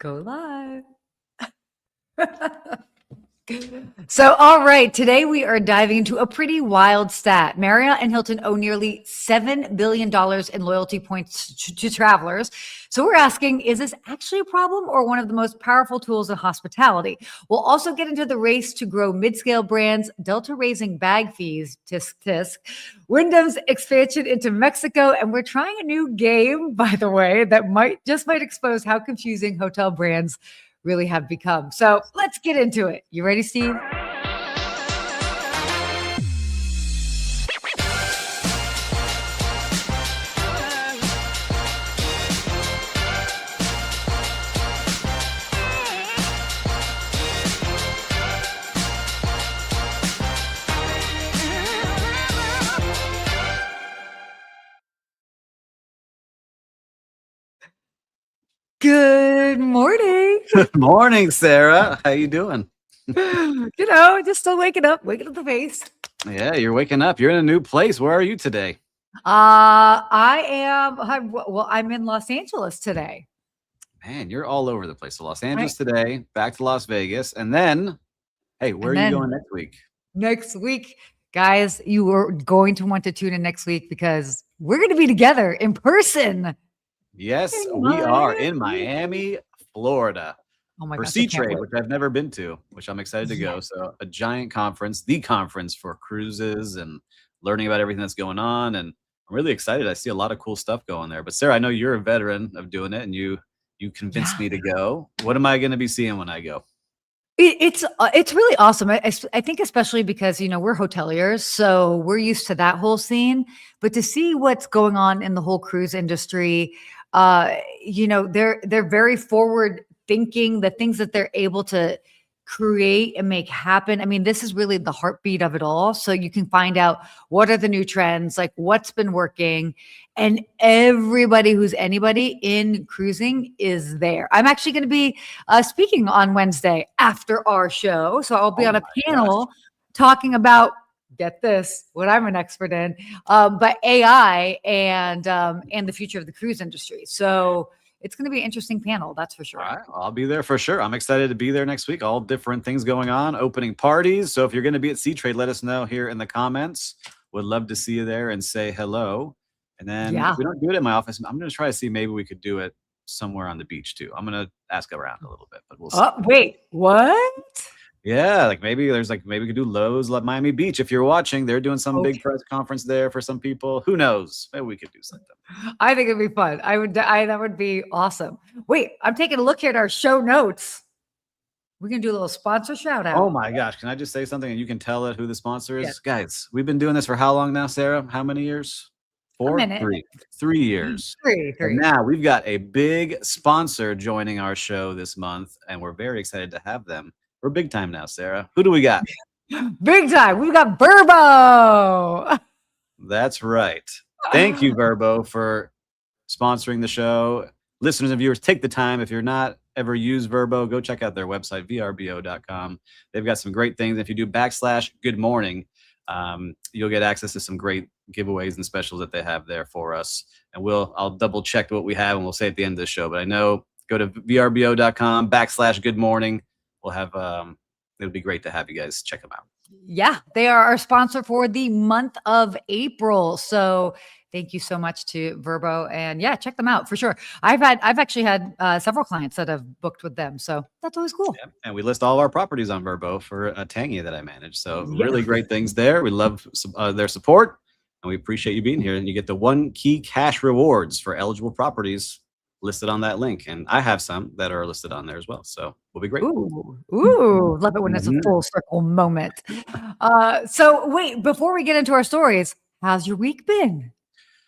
Go live. So, all right, today we are diving into a pretty wild stat. Marriott and Hilton owe nearly $7 billion in loyalty points to travelers. So we're asking, is this actually a problem or one of the most powerful tools in hospitality? We'll also get into the race to grow mid-scale brands, Delta raising bag fees, tisk tisk, Wyndham's expansion into Mexico, and we're trying a new game, by the way, that might expose how confusing hotel brands really have become. So let's get into it. You ready, Steve? Good morning. Good morning, Sarah. How you doing? Just still waking up the face. Yeah, you're waking up. You're in a new place. Where are you today? I'm in Los Angeles today. Man, you're all over the place. So Los Angeles today, back to Las Vegas, and then, hey, where are you going next week? Next week, guys, you are going to want to tune in next week because we're going to be together in person. Yes, we are in Miami, Florida. Oh my for gosh, C-Trade, which I've never been to, which I'm excited to go. So a giant conference, the conference for cruises and learning about everything that's going on. And I'm really excited. I see a lot of cool stuff going there. But Sarah, I know you're a veteran of doing it and you convinced me to go. What am I going to be seeing when I go? It's really awesome. I think especially because, we're hoteliers, so we're used to that whole scene, but to see what's going on in the whole cruise industry, they're very forward thinking, the things that they're able to create and make happen. I mean, this is really the heartbeat of it all. So you can find out what are the new trends, like what's been working, and everybody who's anybody in cruising is there. I'm actually going to be speaking on Wednesday after our show. So I'll be on a panel talking about, get this, what I'm an expert in, but AI and the future of the cruise industry. So it's going to be an interesting panel, that's for sure. All right, I'll be there for sure. I'm excited to be there next week. All different things going on, opening parties. So if you're going to be at C-Trade, let us know here in the comments. Would love to see you there and say hello. And then if we don't do it in my office, I'm going to try to see maybe we could do it somewhere on the beach too. I'm going to ask around a little bit, but we'll see. Oh, wait, what? Yeah, maybe we could do Lowe's Miami Beach. If you're watching, they're doing some big press conference there for some people. Who knows? Maybe we could do something. I think it'd be fun. That would be awesome. Wait, I'm taking a look here at our show notes. We're going to do a little sponsor shout out. Oh my gosh. Can I just say something and you can tell it who the sponsor is? Yeah. Guys, we've been doing this for how long now, Sarah? How many years? 4? 3 years. Three. And now we've got a big sponsor joining our show this month, and we're very excited to have them. We're big time now, Sarah. Who do we got? Big time. We've got Vrbo. That's right. Thank you, Vrbo, for sponsoring the show. Listeners and viewers, take the time. If you're not ever used Vrbo, go check out their website, vrbo.com. They've got some great things. If you do /good morning, you'll get access to some great giveaways and specials that they have there for us. And I'll double check what we have and we'll say at the end of the show. But I know, go to vrbo.com /good morning. We'll have, it'll be great to have you guys check them out. Yeah, they are our sponsor for the month of April. So thank you so much to Vrbo, and yeah, check them out for sure. I've actually had several clients that have booked with them. So that's always cool. Yeah, and we list all of our properties on Vrbo for Tangy that I manage. So really great things there. We love their support and we appreciate you being here, and you get the 1 key cash rewards for eligible properties listed on that link, and I have some that are listed on there as well, so we'll be great. Ooh, love it when it's a full circle moment. So wait, before we get into our stories, how's your week been?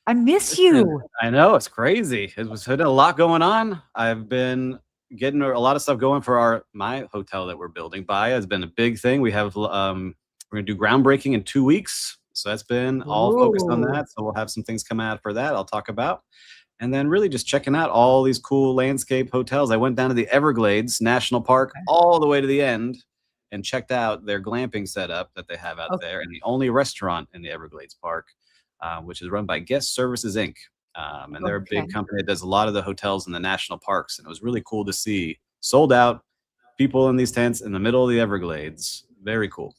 I miss you. I know, it's crazy. It was a lot going on. I've been getting a lot of stuff going for my hotel that we're building. Baya has been a big thing. We have we're gonna do groundbreaking in 2 weeks, so that's been all focused on that. So we'll have some things come out for that I'll talk about. And then really just checking out all these cool landscape hotels. I went down to the Everglades National Park all the way to the end and checked out their glamping setup that they have out there, and the only restaurant in the Everglades Park, which is run by Guest Services, Inc. And they're a big company that does a lot of the hotels in the national parks. And it was really cool to see sold out people in these tents in the middle of the Everglades. Very cool.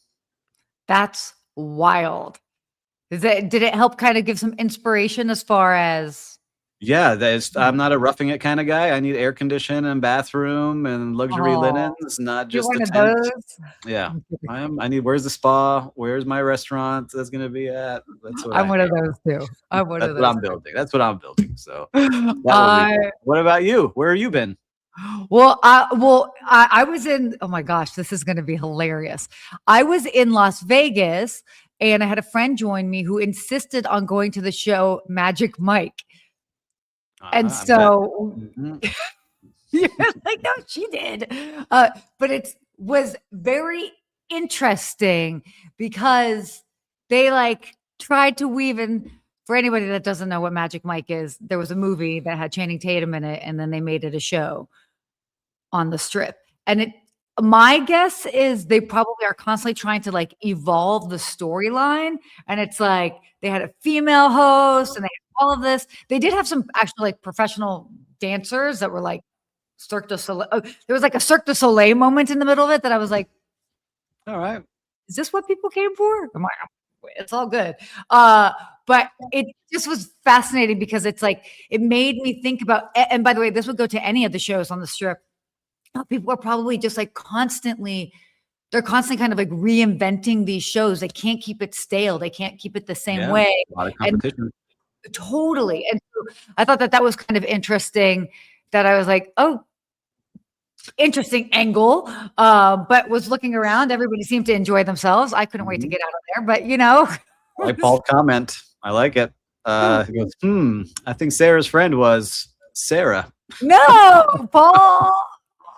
That's wild. Did it help kind of give some inspiration as far as? Yeah, I'm not a roughing it kind of guy. I need air condition and bathroom and luxury linens, not You're just one the of tent. those? Yeah, I need. Where's the spa? Where's my restaurant that's going to be at? That's what I'm one of need. those too. I'm one That's of what those. I'm building. That's what I'm building. So that will be cool. What about you? Where have you been? Well, I was in. Oh my gosh, this is going to be hilarious. I was in Las Vegas, and I had a friend join me who insisted on going to the show Magic Mike. And so, yeah, like, no, she did. But it was very interesting because they like tried to weave in. For anybody that doesn't know what Magic Mike is, there was a movie that had Channing Tatum in it, and then they made it a show on the Strip. And my guess is they probably are constantly trying to like evolve the storyline. And it's like they had a female host and they had all of this. They did have some actually like professional dancers that were like Cirque du Soleil. Oh, there was like a Cirque du Soleil moment in the middle of it that I was like, all right, is this what people came for? I'm like, it's all good. But it just was fascinating because it's like, it made me think about, and by the way, this would go to any of the shows on the Strip. People are probably just like they're constantly kind of like reinventing these shows. They can't keep it stale. They can't keep it the same way. A lot of competition. And totally. And so I thought that was kind of interesting that I was like, oh, interesting angle. But was looking around, everybody seemed to enjoy themselves. I couldn't wait to get out of there, but you know. I like Paul's comment. I like it. He goes, I think Sarah's friend was Sarah. No, Paul.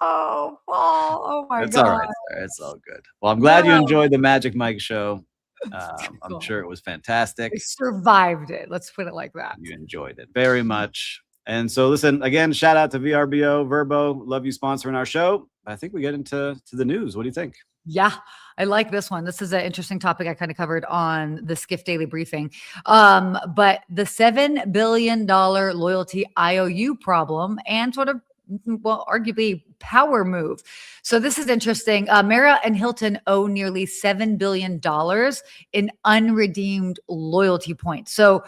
Oh, Paul. Oh my God. It's all right, Sarah. It's all good. Well, I'm glad you enjoyed the Magic Mike show. I'm sure it was fantastic. I survived it. Let's put it like that. You enjoyed it very much. And so listen, again, shout out to VRBO, Vrbo. Love you sponsoring our show. I think we get into the news. What do you think? Yeah, I like this one. This is an interesting topic I kind of covered on the Skift Daily Briefing. But the $7 billion loyalty IOU problem and sort of, well, arguably power move. So this is interesting. Marriott and Hilton owe nearly $7 billion in unredeemed loyalty points. So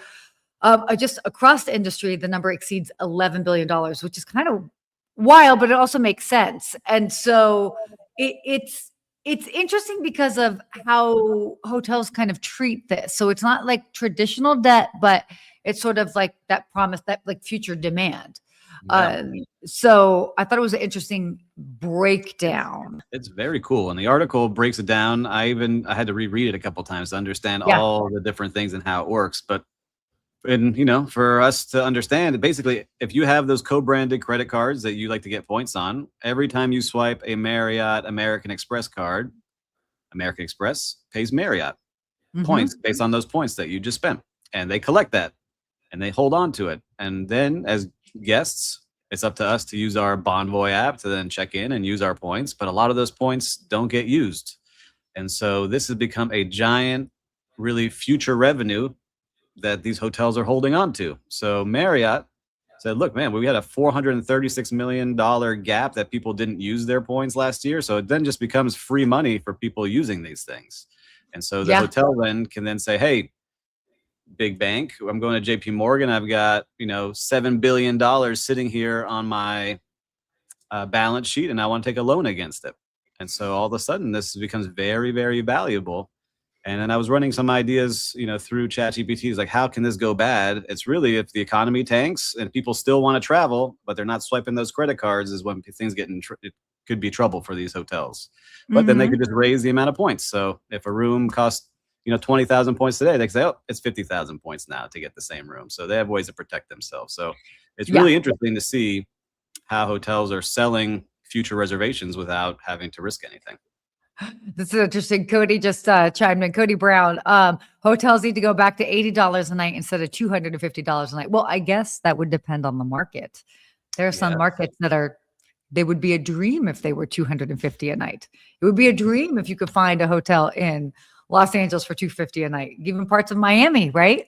just across the industry, the number exceeds $11 billion, which is kind of wild, but it also makes sense. And so it's interesting because of how hotels kind of treat this. So it's not like traditional debt, but it's sort of like that promise, that like future demand. Yeah. So I thought it was an interesting breakdown. It's very cool. And the article breaks it down. I had to reread it a couple of times to understand all the different things and how it works. But for us to understand, basically, if you have those co-branded credit cards that you like to get points on, every time you swipe a Marriott American Express card, American Express pays Marriott points based on those points that you just spent. And they collect that and they hold on to it. And then as guests, it's up to us to use our Bonvoy app to then check in and use our points. But a lot of those points don't get used. And so this has become a giant, really future revenue that these hotels are holding on to. So Marriott said, look, man, we had a $436 million gap that people didn't use their points last year. So it then just becomes free money for people using these things. And so the hotel then can then say, hey, big bank, I'm going to JP Morgan. I've got, $7 billion sitting here on my balance sheet, and I want to take a loan against it. And so all of a sudden this becomes very, very valuable. And then I was running some ideas, through ChatGPT. It's like, how can this go bad? It's really if the economy tanks and people still want to travel, but they're not swiping those credit cards, is when things get it could be trouble for these hotels. But then they could just raise the amount of points. So if a room costs, 20,000 points today, they can say, oh, it's 50,000 points now to get the same room. So they have ways to protect themselves. So it's really interesting to see how hotels are selling future reservations without having to risk anything. This is interesting. Cody just chimed in. Cody Brown, hotels need to go back to $80 a night instead of $250 a night. Well, I guess that would depend on the market. There are some markets that they would be a dream if they were $250 a night. It would be a dream if you could find a hotel in Los Angeles for $250 a night, even parts of Miami, right?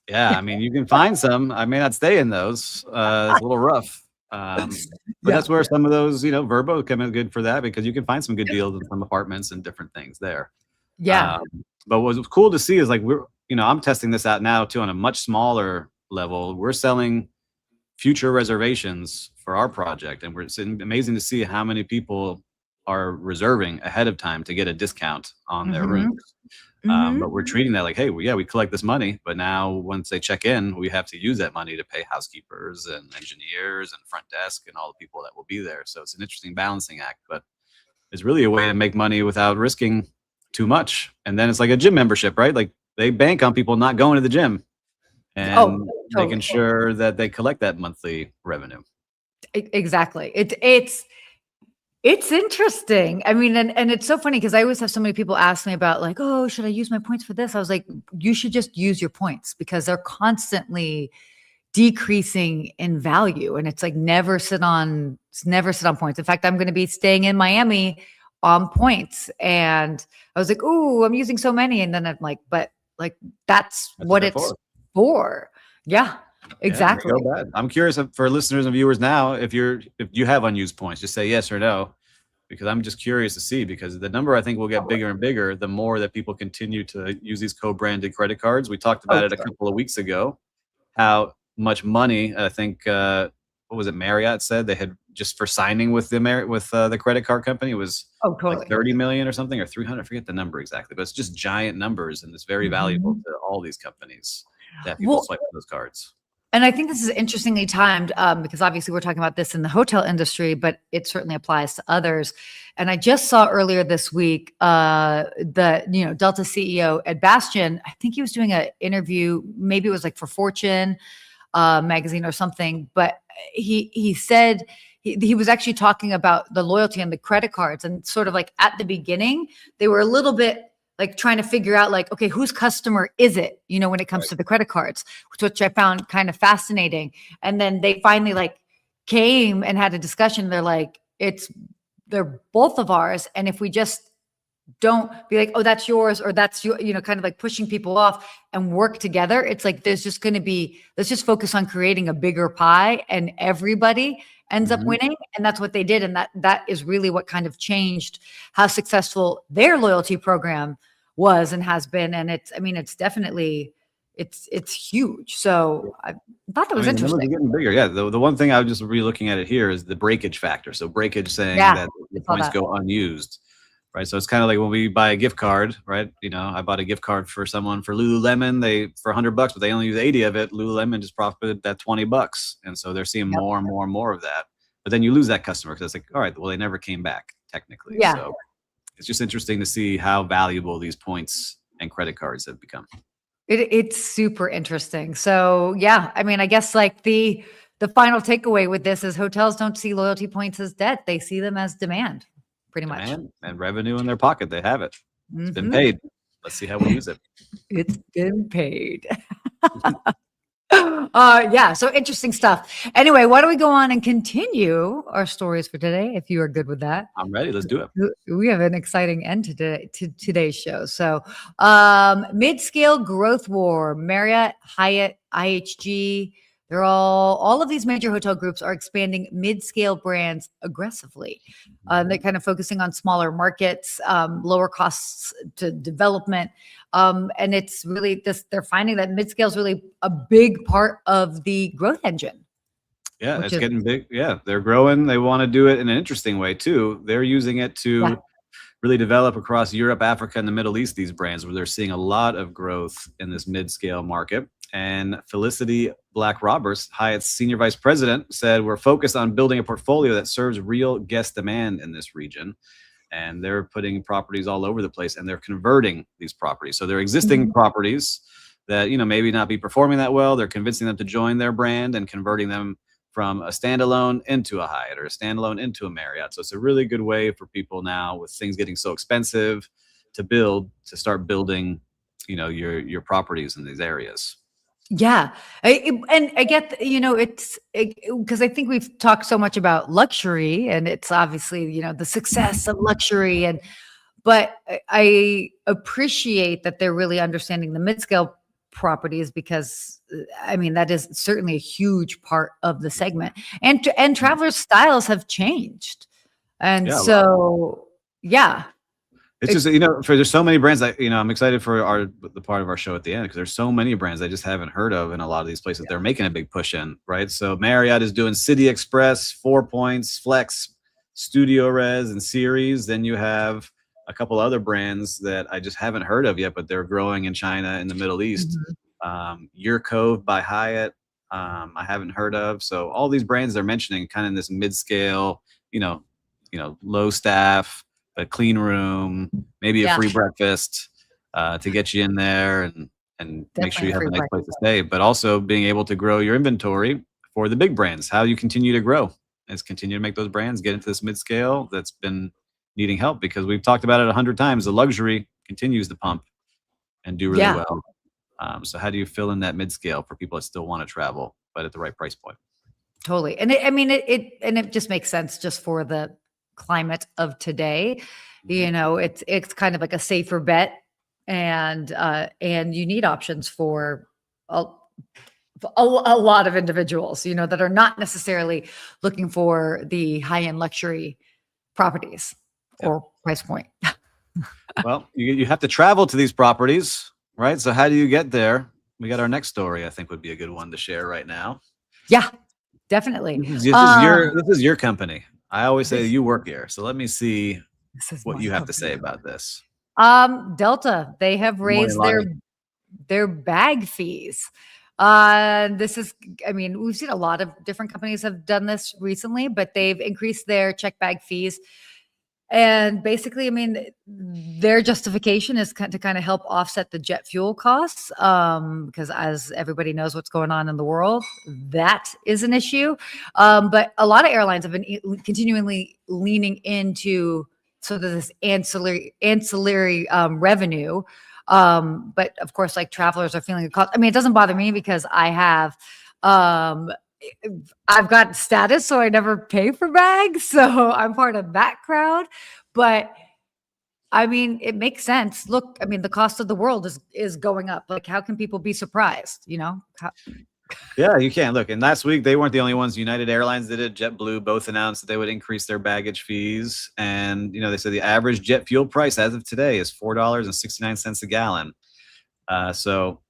Yeah, I mean, you can find some. I may not stay in those. It's a little rough. But Yeah. that's where some of those, Vrbo come in good for that because you can find some good deals in some apartments and different things there. Yeah. Um, but what was cool to see is like I'm testing this out now too on a much smaller level. We're selling future reservations for our project, and it's amazing to see how many people are reserving ahead of time to get a discount on their Mm-hmm. rooms. Mm-hmm. But we're treating that like, hey, we collect this money, but now once they check in, we have to use that money to pay housekeepers and engineers and front desk and all the people that will be there. So it's an interesting balancing act, but it's really a way to make money without risking too much. And then it's like a gym membership, right? Like they bank on people not going to the gym Oh, and making totally. sure that they collect that monthly revenue. Exactly. It's interesting. I mean, and it's so funny because I always have so many people ask me about like, oh, should I use my points for this? I was like, you should just use your points because they're constantly decreasing in value. And it's like never sit on points. In fact, I'm going to be staying in Miami on points. And I was like, oh, I'm using so many. And then I'm like, but like that's what it's for. Yeah. Exactly. Yeah, I'm curious for listeners and viewers now, if you have unused points, just say yes or no, because I'm just curious to see, because the number I think will get bigger and bigger the more that people continue to use these co-branded credit cards. We talked about it a couple of weeks ago, how much money I think what was it, Marriott said they had just for signing with the credit card company was like 30 million or something, or 300. I forget the number exactly, but it's just giant numbers, and it's very valuable to all these companies that people swipe those cards. And I think this is interestingly timed because obviously we're talking about this in the hotel industry, but it certainly applies to others. And I just saw earlier this week the Delta CEO Ed Bastian. I think he was doing an interview, maybe it was like for Fortune magazine or something, but he said he was actually talking about the loyalty and the credit cards, and sort of like at the beginning they were a little bit like trying to figure out like, okay, whose customer is it, when it comes to the credit cards, which I found kind of fascinating. And then they finally like came and had a discussion. They're like, they're both of ours. And if we just don't be like, oh, that's yours, or that's you, kind of like pushing people off and work together. It's like, there's just going to be, let's just focus on creating a bigger pie and everybody ends up winning. And that's what they did. And that is really what kind of changed how successful their loyalty program was and has been. And it's definitely, it's huge. So I thought that was interesting. The getting bigger. Yeah. The one thing I was just re-looking at it here is the breakage factor. So breakage saying that the points go unused. Right. So it's kind of like when we buy a gift card, right? I bought a gift card for someone for Lululemon, for $100, but they only use 80 of it. Lululemon just profited that $20. And so they're seeing more and more and more of that. But then you lose that customer because it's like, all right, well, they never came back technically. Yeah. So it's just interesting to see how valuable these points and credit cards have become. It's super interesting. So yeah, I guess like the final takeaway with this is hotels don't see loyalty points as debt. They see them as demand. Pretty much. And revenue in their pocket. They have it. It's been paid. Let's see how we use it. It's been paid. Yeah. So interesting stuff. Anyway, why don't we go on and continue our stories for today? If you are good with that. I'm ready. Let's do it. We have an exciting end to today's show. So mid-scale growth war, Marriott, Hyatt, IHG, they're all of these major hotel groups are expanding mid-scale brands aggressively. They're kind of focusing on smaller markets, lower costs to development. And it's really they're finding that mid-scale is really a big part of the growth engine. Yeah, it's getting big. Yeah, they're growing. They want to do it in an interesting way too. They're using it to really develop across Europe, Africa, and the Middle East, these brands where they're seeing a lot of growth in this mid-scale market. And Felicity Black-Roberts, Hyatt's senior vice president, said, we're focused on building a portfolio that serves real guest demand in this region. And they're putting properties all over the place, and they're converting these properties. So they're existing properties that, maybe not be performing that well. They're convincing them to join their brand and converting them from a standalone into a Hyatt or a standalone into a Marriott. So it's a really good way for people now, with things getting so expensive to start building, your properties in these areas. Yeah. And I get, it's because I think we've talked so much about luxury, and it's obviously, the success of luxury. But I appreciate that they're really understanding the mid-scale properties because I mean that is certainly a huge part of the segment, and travelers' styles have changed, and Yeah, so yeah, it's just, there's so many brands that, I'm excited for the part of our show at the end, because there's so many brands I just haven't heard of in a lot of these places they're making a big push in, right? So Marriott is doing City Express, 4 Points, Flex, Studio Res, and Series. Then you have a couple other brands that I just haven't heard of yet, but they're growing in China and the Middle East. Your Cove by Hyatt, I haven't heard of. So all these brands they're mentioning kind of in this mid-scale, low staff, a clean room, maybe a free breakfast to get you in there and make sure you have a nice place to stay, but also being able to grow your inventory for the big brands. How you continue to grow is continue to make those brands get into this mid-scale that's been needing help, because we've talked about it 100 times. The luxury continues to pump and do really well. So how do you fill in that mid-scale for people that still want to travel, but at the right price point? Totally. And it just makes sense just for the climate of today. It's kind of like a safer bet, and you need options for a lot of individuals, that are not necessarily looking for the high-end luxury properties or price point. Well, you have to travel to these properties, right? So how do you get there? We got our next story, I think would be a good one to share right now. Yeah, definitely. This is your company. I always say you work here. So let me see what you have to say about this. Delta, they have raised their bag fees. We've seen a lot of different companies have done this recently, but they've increased their check bag fees. And basically, their justification is to kind of help offset the jet fuel costs, because as everybody knows what's going on in the world, that is an issue. But a lot of airlines have been continually leaning into sort of this ancillary revenue. But of course, like travelers are feeling a cost. It doesn't bother me because I've got status, so I never pay for bags. So I'm part of that crowd. But it makes sense. Look, the cost of the world is going up. Like, how can people be surprised? Yeah, you can. Look, and last week they weren't the only ones. United Airlines did it. JetBlue both announced that they would increase their baggage fees. And, they said the average jet fuel price as of today is $4.69 a gallon. So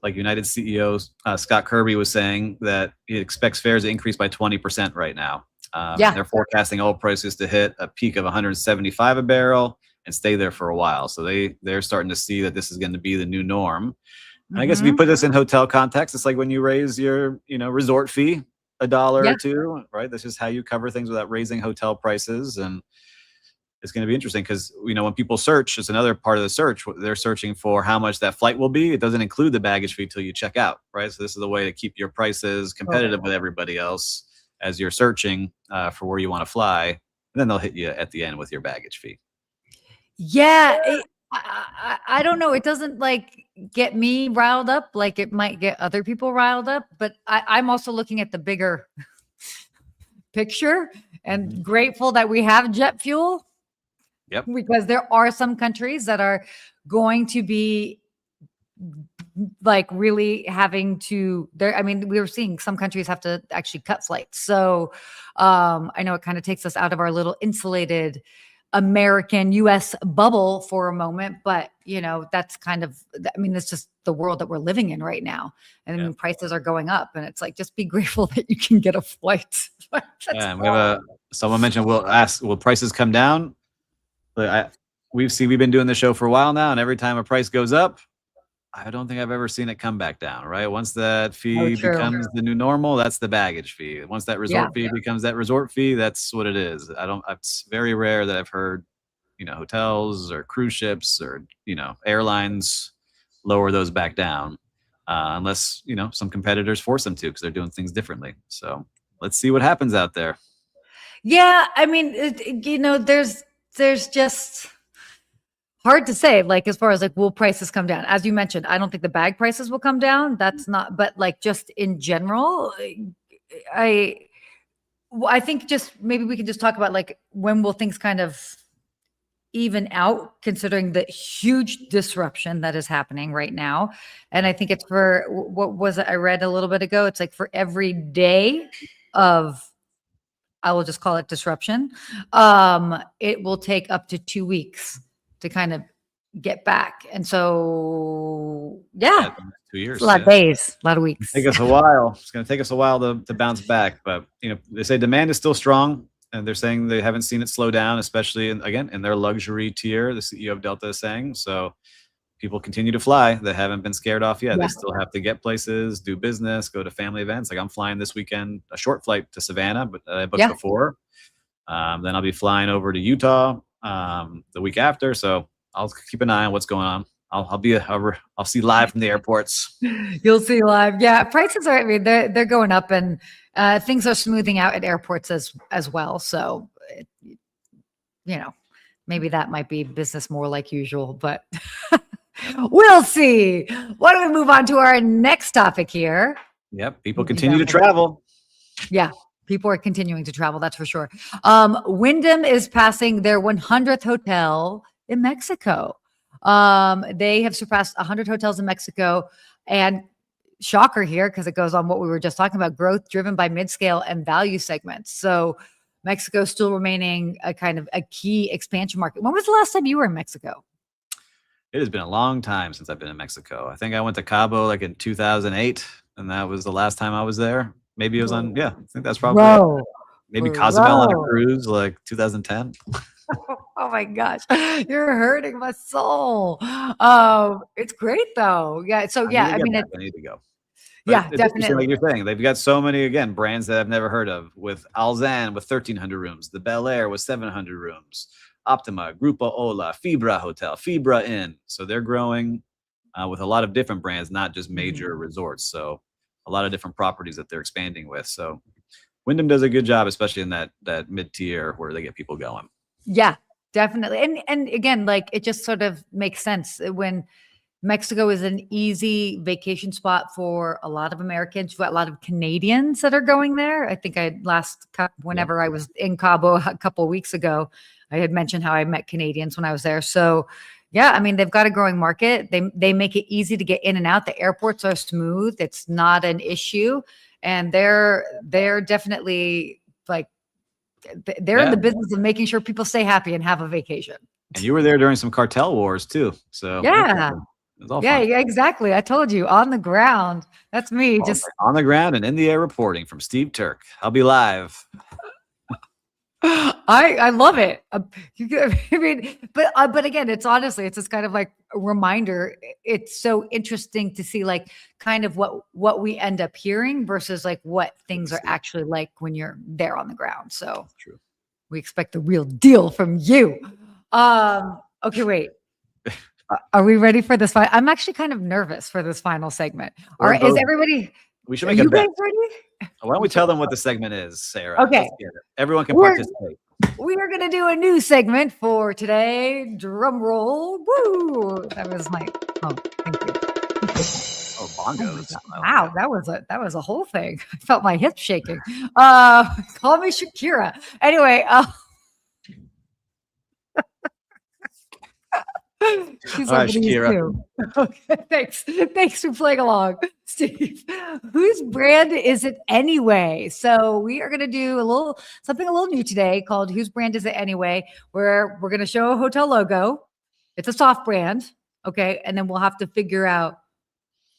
like United CEO Scott Kirby was saying that he expects fares to increase by 20% right now. They're forecasting oil prices to hit a peak of 175 a barrel and stay there for a while. So they're starting to see that this is going to be the new norm. And I guess if you put this in hotel context, it's like when you raise your, resort fee $1 or $2, right? That's just how you cover things without raising hotel prices. And it's going to be interesting because, when people search, it's another part of the search. They're searching for how much that flight will be. It doesn't include the baggage fee till you check out, right? So this is a way to keep your prices competitive with everybody else as you're searching for where you want to fly. And then they'll hit you at the end with your baggage fee. Yeah. I don't know. It doesn't get me riled up like it might get other people riled up. But I'm also looking at the bigger picture and grateful that we have jet fuel. Yep. Because there are some countries that are going to be really having to we were seeing some countries have to actually cut flights. So I know it kind of takes us out of our little insulated American US bubble for a moment, but that's kind of, it's just the world that we're living in right now. And prices are going up, and it's like, just be grateful that you can get a flight. And we have someone mentioned, will prices come down? We've been doing the show for a while now, and every time a price goes up, I don't think I've ever seen it come back down, right? Once that fee becomes the new normal, that's the baggage fee. Once that resort fee becomes that resort fee, that's what it is. It's very rare that I've heard, hotels or cruise ships or, airlines lower those back down, unless, some competitors force them to, because they're doing things differently. So let's see what happens out there. Yeah. There's just hard to say, as far as will prices come down? As you mentioned, I don't think the bag prices will come down. That's not, but just in general, I think just maybe we can just talk about when will things kind of even out considering the huge disruption that is happening right now. And I think it's for what was it I read a little bit ago? It's like for every day of, I will just call it disruption, it will take up to 2 weeks to kind of get back. And so, yeah, 2 years. it's a lot of days, a lot of weeks. Take us a while. It's going to take us a while to bounce back, but they say demand is still strong, and they're saying they haven't seen it slow down, especially in their luxury tier. The CEO of Delta is saying so. People continue to fly that haven't been scared off yet. Yeah. They still have to get places, do business, go to family events. Like I'm flying this weekend, a short flight to Savannah, but I booked before. Then I'll be flying over to Utah the week after. So I'll keep an eye on what's going on. I'll see live from the airports. You'll see live. Yeah, prices are. I mean, they're going up, and things are smoothing out at airports as well. So, maybe that might be business more like usual, but we'll see. Why don't we move on to our next topic here? Yep, people continue to travel. Yeah, people are continuing to travel. That's for sure. Wyndham is passing their 100th hotel in Mexico. They have surpassed 100 hotels in Mexico, and shocker here because it goes on what we were just talking about: growth driven by midscale and value segments. So Mexico still remaining a kind of a key expansion market. When was the last time you were in Mexico? It has been a long time since I've been in Mexico. I think I went to Cabo like in 2008, and that was the last time I was there. Maybe it was I think that's probably it. Maybe Cozumel on a cruise like 2010. Oh my gosh, you're hurting my soul. It's great though. Yeah. So I mean, I need to go. But definitely. Like you're saying, they've got so many brands that I've never heard of. With Alzan with 1,300 rooms, the Bel Air with 700 rooms, Optima, Grupo Ola, Fibra Hotel, Fibra Inn. So they're growing with a lot of different brands, not just major resorts. So a lot of different properties that they're expanding with. So Wyndham does a good job, especially in that mid tier where they get people going. Yeah, definitely. And again, like it just sort of makes sense when Mexico is an easy vacation spot for a lot of Americans, a lot of Canadians that are going there. I think whenever I was in Cabo a couple of weeks ago, I had mentioned how I met Canadians when I was there. So yeah, I mean, they've got a growing market. They make it easy to get in and out. The airports are smooth. It's not an issue. And they're definitely like, they're in the business of making sure people stay happy and have a vacation. And you were there during some cartel wars too. So yeah. It was all fun. Yeah, exactly. I told you on the ground. That's me. Just on the ground and in the air reporting from Steve Turk. I'll be live. I love it. I mean, but again, it's honestly, it's just kind of like a reminder. It's so interesting to see like kind of what we end up hearing versus like what things are actually like when you're there on the ground. So true. We expect the real deal from you. Okay, wait. Are we ready for this? I'm actually kind of nervous for this final segment. All right, is everybody? We should make a bet. Why don't we tell them what the segment is, Sarah? Okay. Everyone can participate. We are going to do a new segment for today. Drum roll. Woo! That was my. Oh, thank you. Oh, bongos. Wow, that was a whole thing. I felt my hips shaking. Call me Shakira. Anyway. She's all right, Shakira. Okay, thanks for playing along, Steve. Whose brand is it anyway? So we are going to do something a little new today called Whose Brand Is It Anyway, where we're going to show a hotel logo. It's a soft brand, okay, and then we'll have to figure out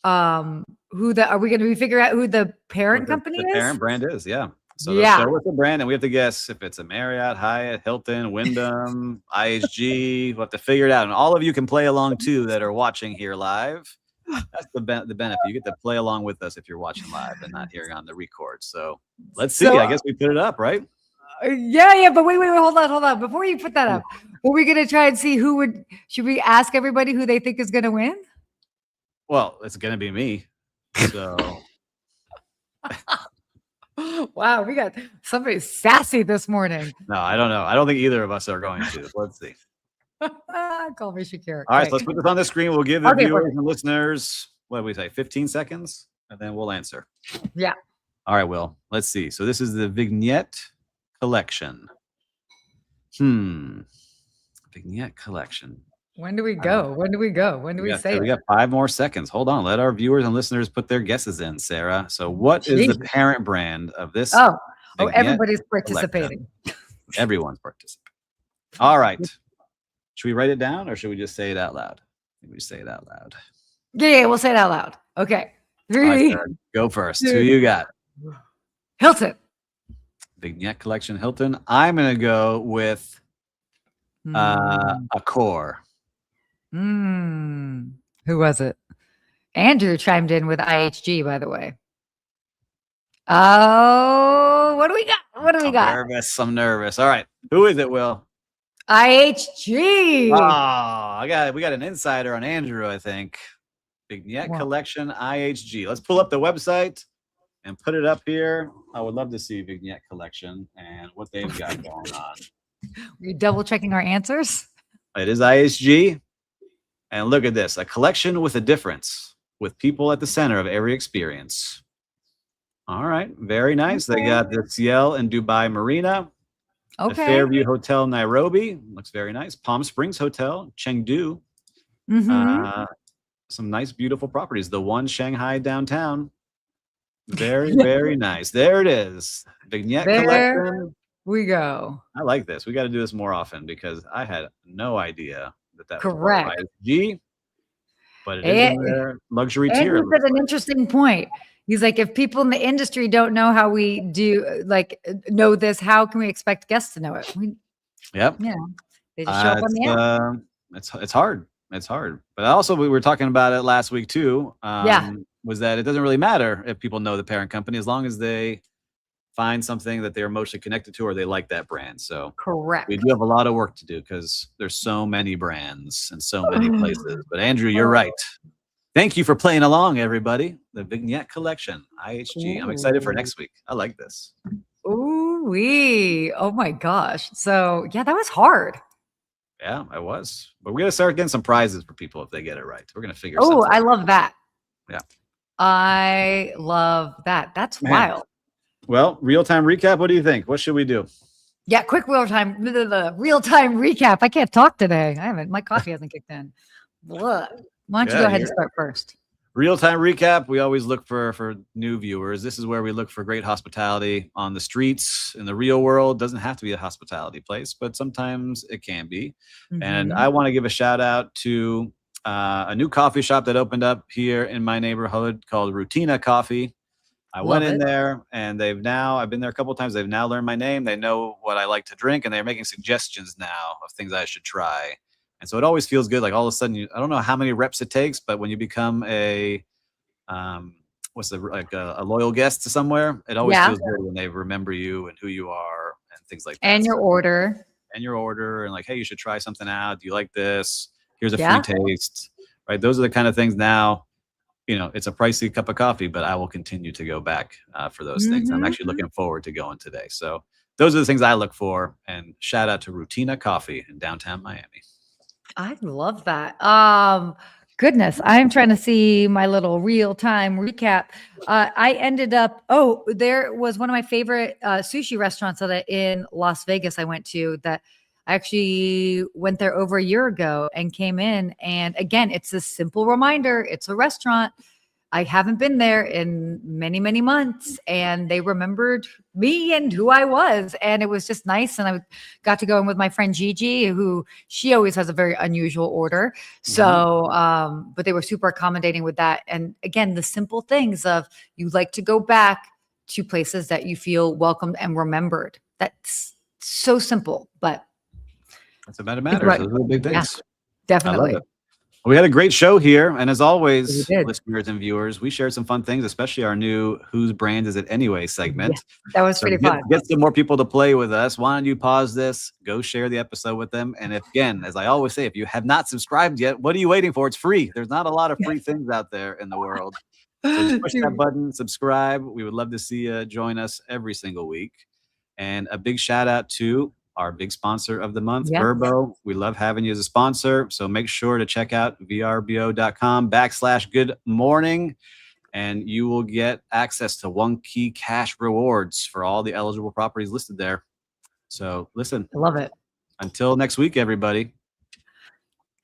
are we going to figure out who the parent company is? The parent brand is, yeah. So they'll show us the brand, and we have to guess if it's a Marriott, Hyatt, Hilton, Wyndham, IHG. We'll have to figure it out. And all of you can play along, too, that are watching here live. That's the benefit. You get to play along with us if you're watching live and not hearing on the record. So let's see. I guess we put it up, right? Yeah. But wait. Hold on. Before you put that up, are we going to try and see should we ask everybody who they think is going to win? Well, it's going to be me. So... Wow, we got somebody sassy this morning. No, I don't know. I don't think either of us are going to. Let's see. Call me Shakira. All right, so let's put this on the screen. We'll give the viewers and listeners, what do we say, 15 seconds? And then we'll answer. Yeah. All right, Will. Let's see. So this is the Vignette Collection. Vignette collection. When do we go? When do we go? When do we say We it? got 5 more seconds. Hold on. Let our viewers and listeners put their guesses in, Sarah. So what is the Jeez. parent brand of this Oh, vignette everybody's collection? participating. Everyone's participating. All right. Should we write it down or should we just say it out loud? We say it out loud. Yeah, we'll say it out loud. Okay. 3. All right, Sarah, go first. 2. Who you got? Hilton. Vignette collection Hilton. I'm going to go with Accor. Who was it? Andrew chimed in with IHG, by the way. Oh, what do we got? What do we got? I'm nervous. All right. Who is it, Will? IHG. Oh, we got an insider on Andrew, I think. Vignette collection IHG. Let's pull up the website and put it up here. I would love to see Vignette collection and what they've got going on. We're double checking our answers. It is IHG. And look at this, a collection with a difference, with people at the center of every experience. All right, very nice. They got the Ciel and Dubai Marina. The Fairview Hotel, Nairobi. Looks very nice. Palm Springs Hotel, Chengdu. Some nice, beautiful properties. The one Shanghai downtown. Very, very nice. There it is. Vignette collection. We go. I like this. We got to do this more often because I had no idea that correct. Was IHG, but it is in their luxury tier. And he said an interesting point. He's like, if people in the industry don't know how we do, know this, how can we expect guests to know it? Yep. Yeah. They just show up on the app. It's hard. It's hard. But also, we were talking about it last week too. Was that it doesn't really matter if people know the parent company as long as they find something that they're emotionally connected to or they like that brand. So correct. We do have a lot of work to do because there's so many brands and so many places. But Andrew, you're right. Thank you for playing along, everybody. The Vignette collection, IHG. I'm excited for next week. I like this. Ooh-wee. Oh my gosh. So yeah, that was hard. Yeah, I was. But we're going to start getting some prizes for people if they get it right. We're going to figure something out. I love that. Yeah. I love that. That's wild. Well, real-time recap. What do you think? What should we do? Yeah, quick real-time recap. I can't talk today. My coffee hasn't kicked in. Why don't you go ahead and start first? Real-time recap. We always look for new viewers. This is where we look for great hospitality on the streets in the real world. Doesn't have to be a hospitality place, but sometimes it can be. And I want to give a shout out to a new coffee shop that opened up here in my neighborhood called Rutina Coffee. I went in there and I've been there a couple of times. They've now learned my name. They know what I like to drink and they're making suggestions now of things I should try. And so it always feels good. Like all of a sudden, I don't know how many reps it takes, but when you become a loyal guest to somewhere, it always feels good when they remember you and who you are and things like that. And your order. And like, hey, you should try something out. Do you like this? Here's a free taste. Right. Those are the kind of things now. It's a pricey cup of coffee, but I will continue to go back for those things. I'm actually looking forward to going today. So those are the things I look for. And shout out to Rutina Coffee in downtown Miami. I love that. Goodness, I'm trying to see my little real-time recap. I ended up, there was one of my favorite sushi restaurants in Las Vegas I went to that I actually went there over a year ago and came in. And again, it's a simple reminder. It's a restaurant. I haven't been there in many, many months. And they remembered me and who I was. And it was just nice. And I got to go in with my friend Gigi, she always has a very unusual order. So, but they were super accommodating with that. And again, the simple things of you like to go back to places that you feel welcomed and remembered. That's so simple, but that's about it matters. Those are the big things. Yeah, definitely. I love it. We had a great show here. And as always, listeners and viewers, we shared some fun things, especially our new Whose Brand Is It Anyway segment. Yeah, that was pretty fun. Get some more people to play with us. Why don't you pause this, go share the episode with them. And as I always say, if you have not subscribed yet, what are you waiting for? It's free. There's not a lot of free things out there in the world. So just push that button, subscribe. We would love to see you join us every single week. And a big shout out to our big sponsor of the month, Vrbo. We love having you as a sponsor. So make sure to check out vrbo.com/good morning. And you will get access to One Key cash rewards for all the eligible properties listed there. So listen. I love it. Until next week, everybody.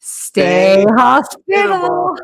Stay hospitable.